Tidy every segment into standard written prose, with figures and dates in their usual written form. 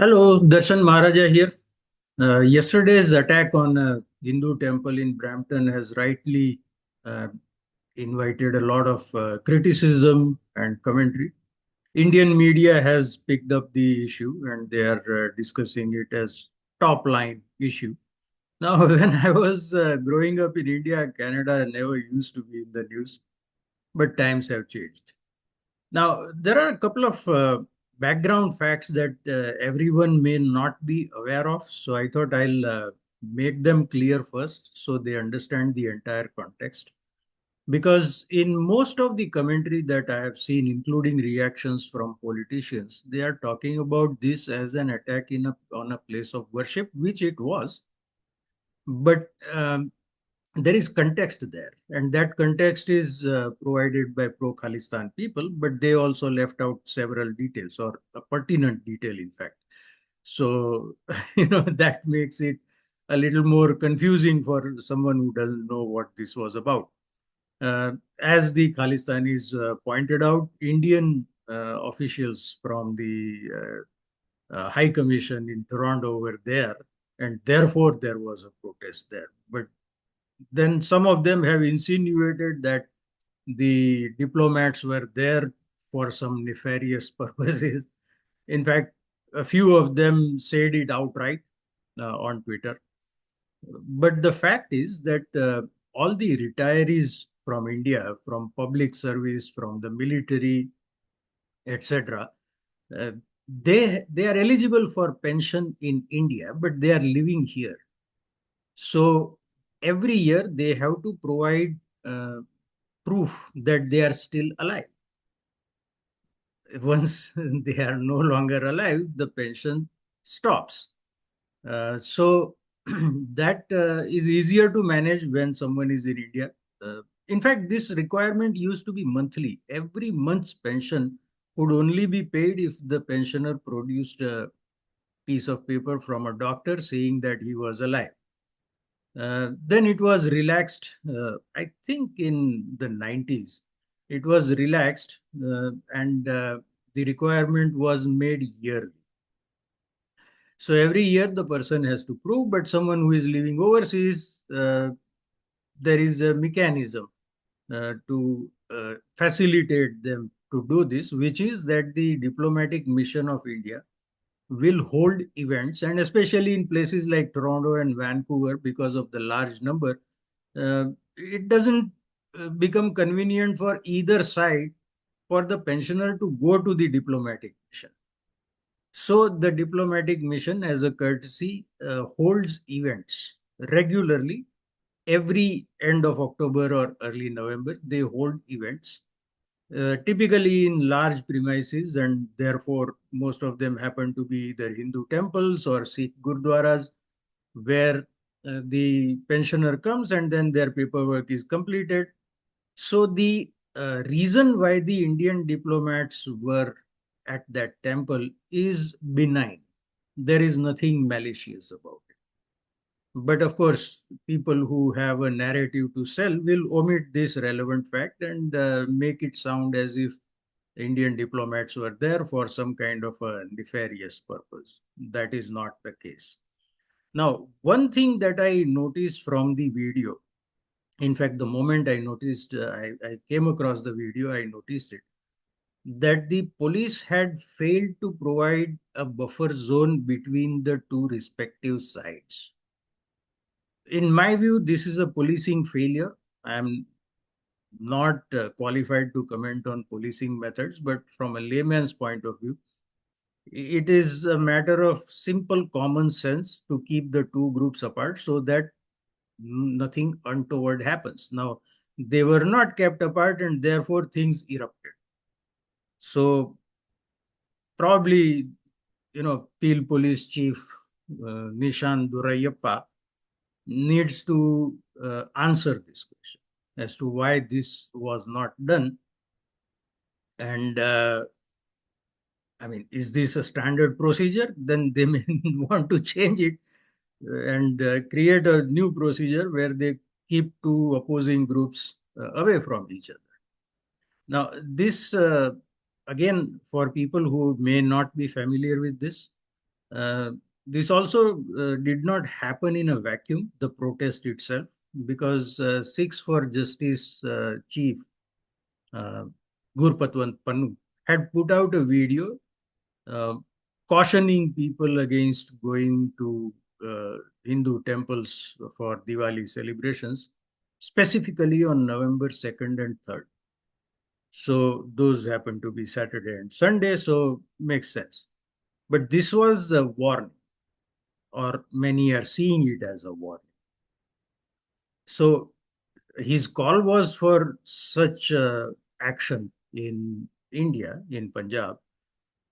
Hello, Darshan Maharaja here. Yesterday's attack on a Hindu temple in Brampton has rightly uh, invited a lot of criticism and commentary. Indian media has picked up the issue and they are discussing it as top line issue. Now, when I was growing up in India, Canada never used to be in the news, but times have changed. Now, there are a couple of background facts that everyone may not be aware of. So I thought I'll make them clear first so they understand the entire context. Because in most of the commentary that I have seen, including reactions from politicians, they are talking about this as an attack on a place of worship, which it was. But there is context there, and that context is provided by pro Khalistan people, but they also left out several details or a pertinent detail, in fact. So, that makes it a little more confusing for someone who doesn't know what this was about. As the Khalistanis pointed out, Indian officials from the High Commission in Toronto were there, and therefore there was a protest there. But then some of them have insinuated that the diplomats were there for some nefarious purposes. In fact, a few of them said it outright on Twitter. But the fact is that all the retirees from India, from public service, from the military, etc., uh, they are eligible for pension in India, but they are living here. So every year they have to provide uh, proof that they are still alive. Once they are no longer alive, the pension stops. So that is easier to manage when someone is in India. In fact, this requirement used to be monthly. Every month's pension could only be paid if the pensioner produced a piece of paper from a doctor saying that he was alive. Then it was relaxed, I think in the 90s. It was relaxed and the requirement was made yearly. So every year the person has to prove, but someone who is living overseas, there is a mechanism to facilitate them to do this, which is that the diplomatic mission of India will hold events, and especially in places like Toronto and Vancouver, because of the large number, it doesn't become convenient for either side for the pensioner to go to the diplomatic mission. So the diplomatic mission, as a courtesy, holds events regularly. Every end of October or early November, they hold events, typically in large premises, and therefore most of them happen to be either Hindu temples or Sikh gurdwaras, where the pensioner comes and then their paperwork is completed. So the reason why the Indian diplomats were at that temple is benign. There is nothing malicious about it. But of course, people who have a narrative to sell will omit this relevant fact and make it sound as if Indian diplomats were there for some kind of a nefarious purpose. That is not the case. Now, one thing that I noticed from the video, in fact, the moment I noticed, I came across the video, I noticed it, that the police had failed to provide a buffer zone between the two respective sides. In my view, this is a policing failure. I'm not qualified to comment on policing methods, but from a layman's point of view, it is a matter of simple common sense to keep the two groups apart so that nothing untoward happens. Now, they were not kept apart and therefore things erupted. So, probably, Peel Police Chief Nishan Durayappa needs to answer this question as to why this was not done. And I mean, is this a standard procedure? Then they may want to change it and create a new procedure where they keep two opposing groups away from each other. Now, this, again, for people who may not be familiar with this, Uh, this also did not happen in a vacuum, the protest itself, because Six for Justice chief uh, Gurpatwant Pannu had put out a video uh, cautioning people against going to Hindu temples for Diwali celebrations, specifically on November 2nd and 3rd. So those happen to be Saturday and Sunday, so makes sense. But this was a warning, or many are seeing it as a warning. So his call was for such action in India, in Punjab.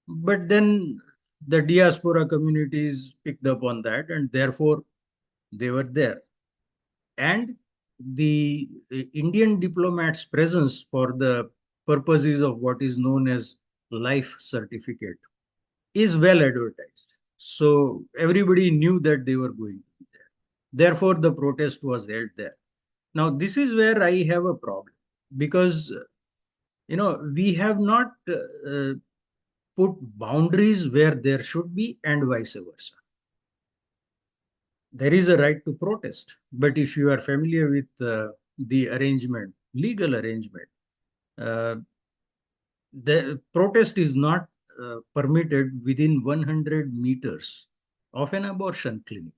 But then the diaspora communities picked up on that, and therefore they were there. And the Indian diplomats' presence for the purposes of what is known as life certificate is well advertised. So everybody knew that they were going to be there. Therefore, the protest was held there. Now, this is where I have a problem because we have not put boundaries where there should be, and vice versa. There is a right to protest, but if you are familiar with the arrangement, legal arrangement, uh, the protest is not permitted within 100 meters of an abortion clinic.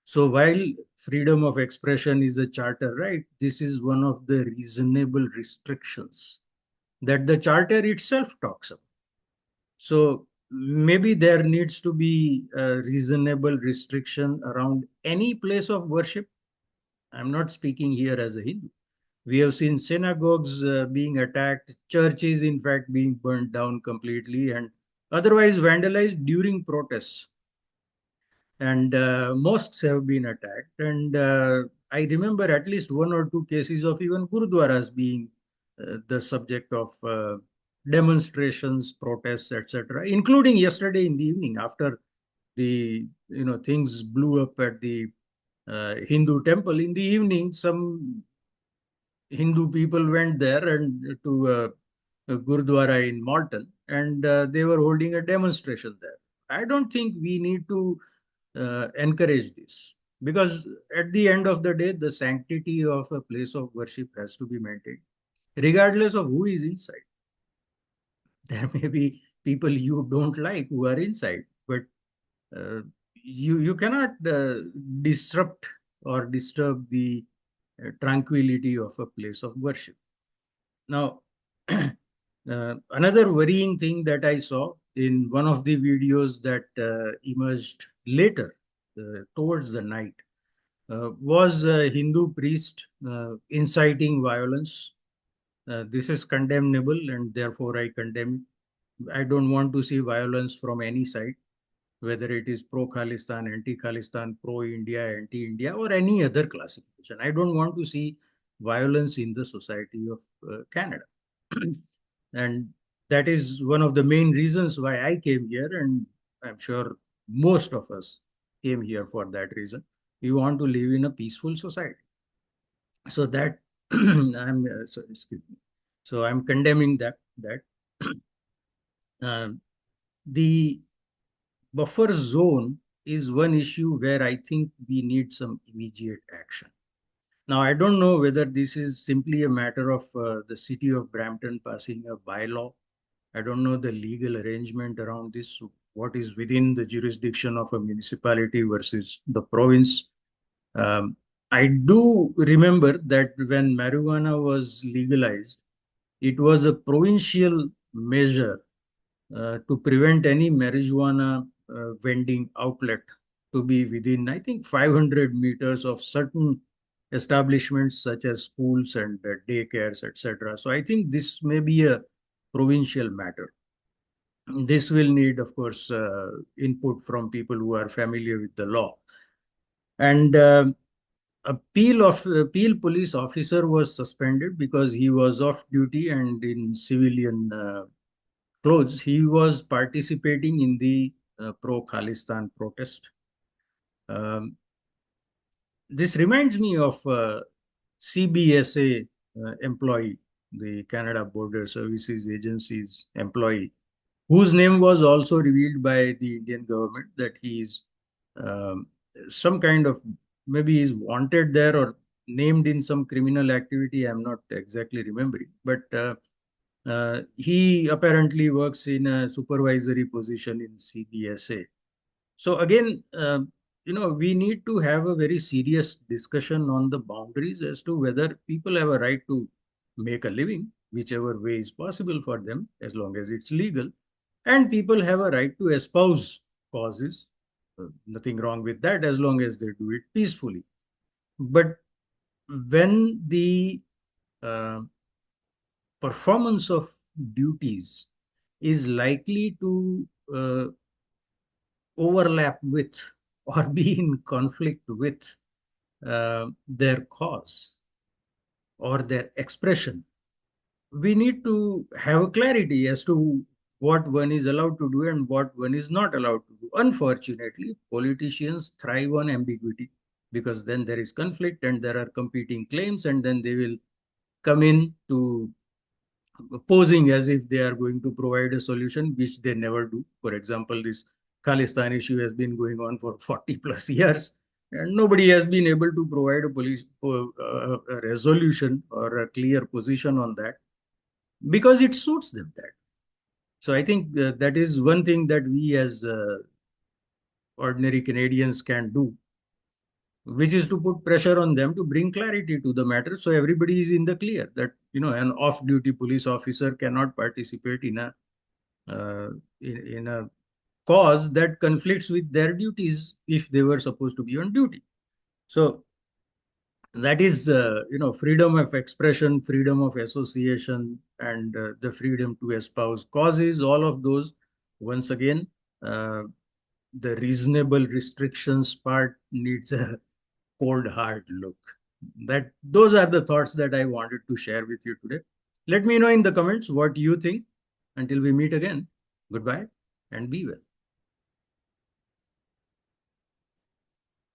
So while freedom of expression is a charter right, this is one of the reasonable restrictions that the charter itself talks about. So maybe there needs to be a reasonable restriction around any place of worship. I'm not speaking here as a Hindu. We have seen synagogues being attacked, churches, in fact, being burned down completely, and otherwise vandalized during protests. And mosques have been attacked. And I remember at least one or two cases of even gurudwaras being the subject of demonstrations, protests, etc., including yesterday in the evening after the things blew up at the Hindu temple. In the evening, some Hindu people went there and to a Gurdwara in Malton, and they were holding a demonstration there. I don't think we need to encourage this because at the end of the day, the sanctity of a place of worship has to be maintained, regardless of who is inside. There may be people you don't like who are inside, but uh, you cannot disrupt or disturb the tranquility of a place of worship. Now, another worrying thing that I saw in one of the videos that emerged later, towards the night, was a Hindu priest inciting violence. This is condemnable, and therefore I condemn. I don't want to see violence from any side, whether it is pro-Khalistan, anti-Khalistan, pro-India, anti-India, or any other classification. I don't want to see violence in the society of Canada. And that is one of the main reasons why I came here, and I'm sure most of us came here for that reason. We want to live in a peaceful society. So that excuse me. So I'm condemning that. Um, the buffer zone is one issue where I think we need some immediate action. Now, I don't know whether this is simply a matter of the city of Brampton passing a bylaw. I don't know the legal arrangement around this, what is within the jurisdiction of a municipality versus the province. Um, I do remember that when marijuana was legalized, it was a provincial measure to prevent any marijuana vending outlet to be within, I think, 500 meters of certain establishments such as schools and daycares, etc. So I think this may be a provincial matter. This will need, of course, input from people who are familiar with the law. And a Peel police officer was suspended because he was off duty and in civilian clothes. He was participating in the pro-Khalistan protest. Um, this reminds me of CBSA employee, the Canada Border Services Agency's employee, whose name was also revealed by the Indian government that he is um, some kind of, maybe he's wanted there or named in some criminal activity. I'm not exactly remembering, but he apparently works in a supervisory position in CBSA. So again, we need to have a very serious discussion on the boundaries as to whether people have a right to make a living, whichever way is possible for them, as long as it's legal, and people have a right to espouse causes. Nothing wrong with that as long as they do it peacefully. But when the uh, performance of duties is likely to overlap with or be in conflict with their cause or their expression, we need to have a clarity as to what one is allowed to do and what one is not allowed to do. Unfortunately, politicians thrive on ambiguity because then there is conflict and there are competing claims, and then they will come in to posing as if they are going to provide a solution, which they never do. For example, this Khalistan issue has been going on for 40 plus years, and nobody has been able to provide a resolution or a clear position on that because it suits them that. So I think that is one thing that we as ordinary Canadians can do, which is to put pressure on them to bring clarity to the matter so everybody is in the clear that an off-duty police officer cannot participate uh, in a cause that conflicts with their duties if they were supposed to be on duty. So that is freedom of expression, freedom of association, and the freedom to espouse causes. All of those, once again, uh, the reasonable restrictions part needs a cold hard look. That those are the thoughts that I wanted to share with you today. Let me know in the comments what you think. Until we meet again, goodbye and be well.